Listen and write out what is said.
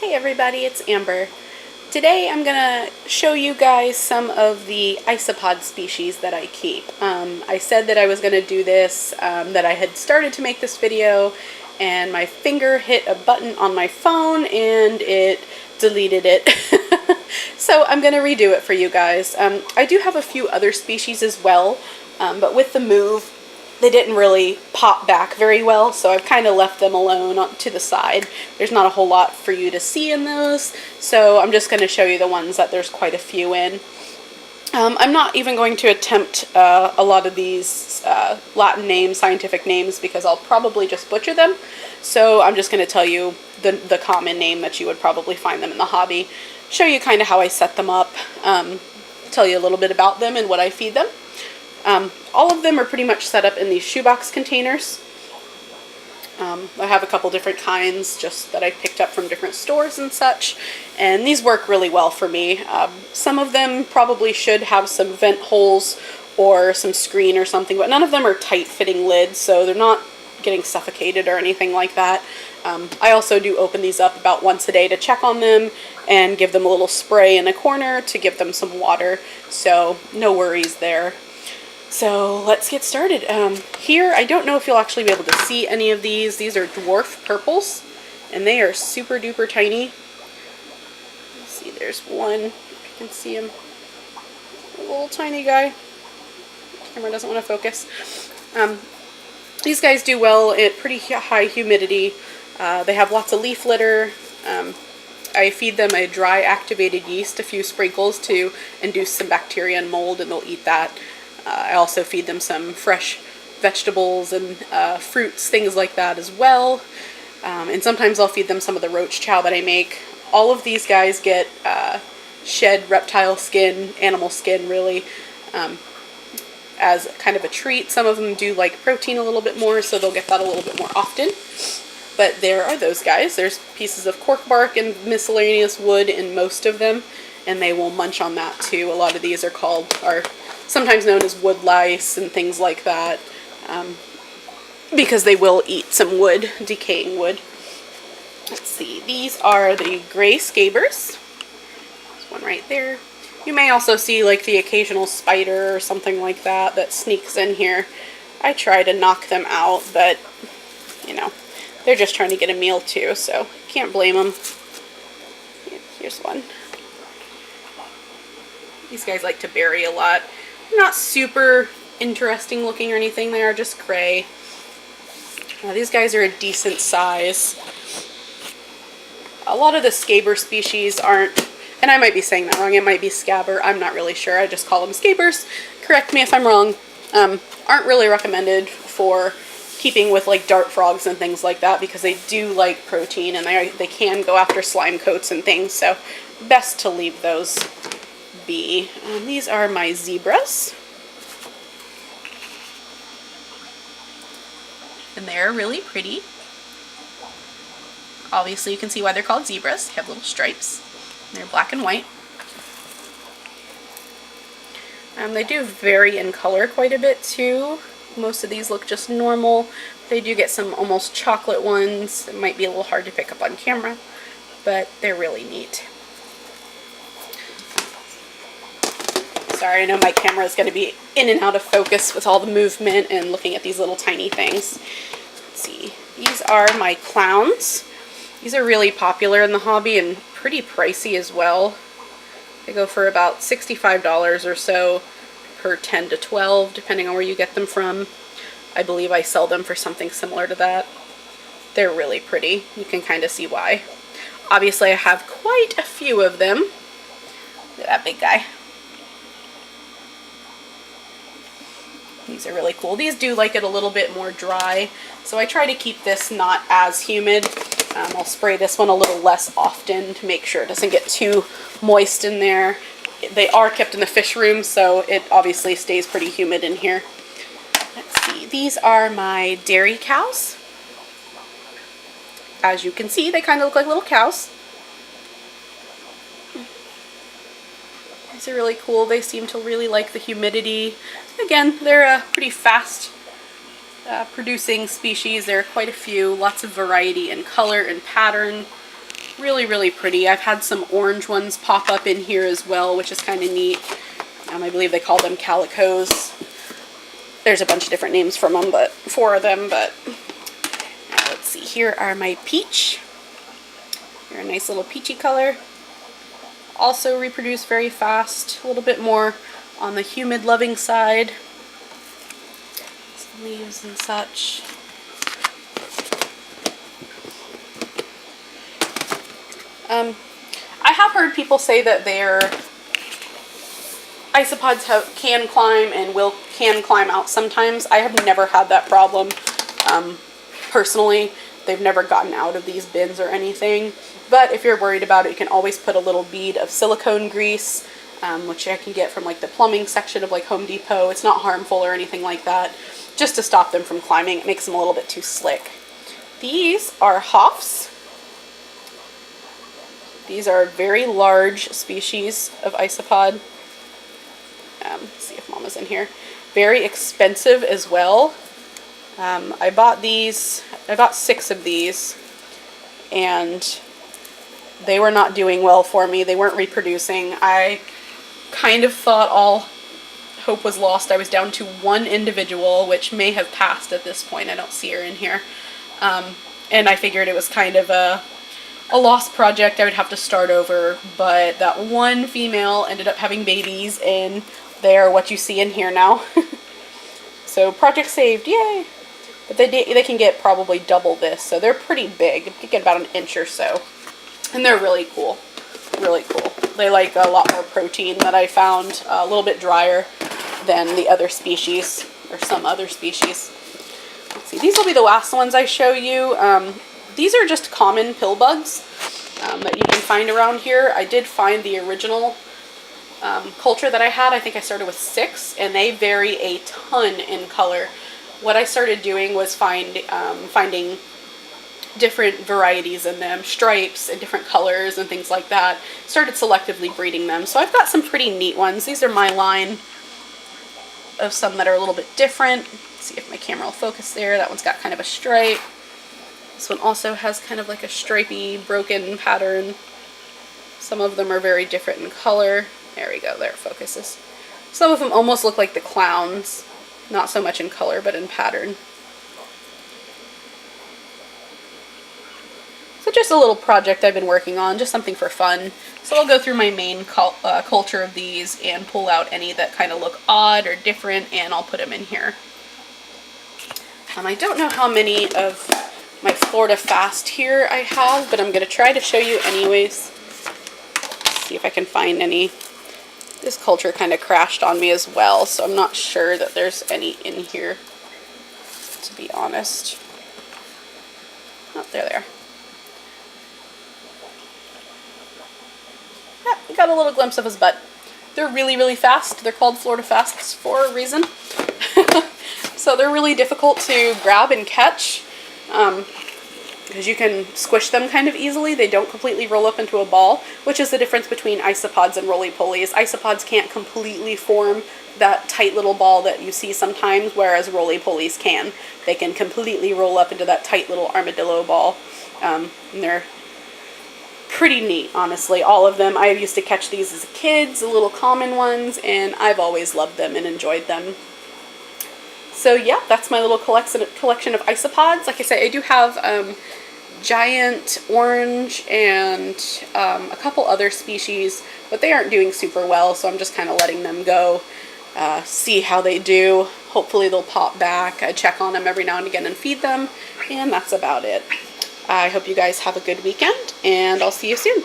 Hey everybody, it's Amber. Today I'm going to show you guys some of the isopod species that I keep. I said that I was going to do this, that I had started to make this video, and my finger hit a button on my phone and it deleted it. So I'm going to redo it for you guys. I do have a few other species as well, but with the move they didn't really pop back very well, so I've kind of left them alone to the side. There's not a whole lot for you to see in those, so I'm just going to show you the ones that there's quite a few in. I'm not even going to attempt a lot of these Latin names, scientific names, because I'll probably just butcher them. So I'm just going to tell you the common name that you would probably find them in the hobby, show you kind of how I set them up, tell you a little bit about them and what I feed them. All of them are pretty much set up in these shoebox containers. I have a couple different kinds just that I picked up from different stores and such, and these work really well for me. Some of them probably should have some vent holes or some screen or something, but none of them are tight-fitting lids, so they're not getting suffocated or anything like that. I also do open these up about once a day to check on them and give them a little spray in a corner to give them some water, so no worries there. So let's get started. Here, I don't know if you'll actually be able to see any of these. These are Dwarf Purples, and they are super duper tiny. Let's see, there's one. You can see him. A little tiny guy. Camera doesn't want to focus. These guys do well at pretty high humidity. They have lots of leaf litter. I feed them a dry activated yeast, a few sprinkles to induce some bacteria and mold, and they'll eat that. I also feed them some fresh vegetables and fruits, things like that as well. And sometimes I'll feed them some of the roach chow that I make. All of these guys get shed reptile skin, animal skin really, as kind of a treat. Some of them do like protein a little bit more, so they'll get that a little bit more often. But there are those guys. There's pieces of cork bark and miscellaneous wood in most of them, and they will munch on that too. A lot of these are sometimes known as wood lice and things like that, because they will eat some wood, decaying wood. Let's see, these are the gray scabers. There's one right there. You may also see like the occasional spider or something like that that sneaks in here. I try to knock them out, but you know, they're just trying to get a meal too, so can't blame them. Here's one. These guys like to bury a lot. They're not super interesting looking or anything, they are just gray. These guys are a decent size. A lot of the scaber species aren't, and I might be saying that wrong, it might be scabber, I'm not really sure, I just call them scabers, correct me if I'm wrong, aren't really recommended for keeping with like dart frogs and things like that, because they do like protein and they can go after slime coats and things, so best to leave those be. These are my zebras, and they're really pretty. Obviously you can see why they're called zebras. They have little stripes. They're black and white. They do vary in color quite a bit too. Most of these look just normal. They do get some almost chocolate ones. It might be a little hard to pick up on camera, but they're really neat. Sorry, I know my camera is going to be in and out of focus with all the movement and looking at these little tiny things. Let's see, these are my clowns. These are really popular in the hobby and pretty pricey as well. They go for about $65 or so per 10 to 12, depending on where you get them from. I believe I sell them for something similar to that. They're really pretty. You can kind of see why. Obviously, I have quite a few of them. Look at that big guy. These are really cool. These do like it a little bit more dry, so I try to keep this not as humid. I'll spray this one a little less often to make sure it doesn't get too moist in there. They are kept in the fish room, so it obviously stays pretty humid in here. Let's see, these are my dairy cows. As you can see, they kind of look like little cows. These are really cool. They seem to really like the humidity. Again, they're pretty fast producing species. There are quite a few, lots of variety in color and pattern. Really, really pretty. I've had some orange ones pop up in here as well, which is kind of neat. I believe they call them Calicos. There's a bunch of different names from them, but 4 of them. But let's see. Here are my peach. They're a nice little peachy color. Also reproduce very fast. A little bit more on the humid loving side. Some leaves and such. I have heard people say that their isopods can climb and can climb out sometimes. I have never had that problem. Personally, they've never gotten out of these bins or anything. But if you're worried about it, you can always put a little bead of silicone grease, which I can get from like the plumbing section of like Home Depot. It's not harmful or anything like that, just to stop them from climbing. It makes them a little bit too slick. These are Hoffs. These are a very large species of isopod. Let's see if Mama's in here. Very expensive as well. I bought 6 of these, and they were not doing well for me. They weren't reproducing. I kind of thought all hope was lost. I was down to 1 individual, which may have passed at this point. I don't see her in here. And I figured it was kind of a lost project. I would have to start over, but that 1 female ended up having babies, and they are what you see in here now. So project saved, yay! But they can get probably double this, so they're pretty big. You can get about 1 inch or so, and they're really cool. Really cool. They like a lot more protein that I found, a little bit drier than the other species, or some other species. Let's see, these will be the last ones I show you. These are just common pillbugs that you can find around here. I did find the original culture that I had. I think I started with 6, and they vary a ton in color. What I started doing was finding different varieties in them, stripes and different colors and things like that. Started selectively breeding them. So I've got some pretty neat ones. These are my line of some that are a little bit different. Let's see if my camera will focus there. That one's got kind of a stripe. This one also has kind of like a stripy, broken pattern. Some of them are very different in color. There we go, there it focuses. Some of them almost look like the clowns. Not so much in color, but in pattern. So just a little project I've been working on, just something for fun. So I'll go through my main culture of these and pull out any that kind of look odd or different, and I'll put them in here. I don't know how many of my Florida Fast here I have, but I'm going to try to show you anyways. See if I can find any. This culture kind of crashed on me as well, so I'm not sure that there's any in here, to be honest. Oh, there they are. Yeah, we got a little glimpse of his butt. They're really, really fast. They're called Florida Fasts for a reason. So they're really difficult to grab and catch. Because you can squish them kind of easily. They don't completely roll up into a ball, which is the difference between isopods and roly-polies. Isopods can't completely form that tight little ball that you see sometimes, whereas roly-polies can. They can completely roll up into that tight little armadillo ball. And they're pretty neat, honestly, all of them. I used to catch these as kids, the little common ones, and I've always loved them and enjoyed them. So yeah, that's my little collection of isopods. Like I said, I do have giant orange and a couple other species, but they aren't doing super well, so I'm just kind of letting them go, see how they do. Hopefully they'll pop back. I check on them every now and again and feed them, and that's about it. I hope you guys have a good weekend, and I'll see you soon.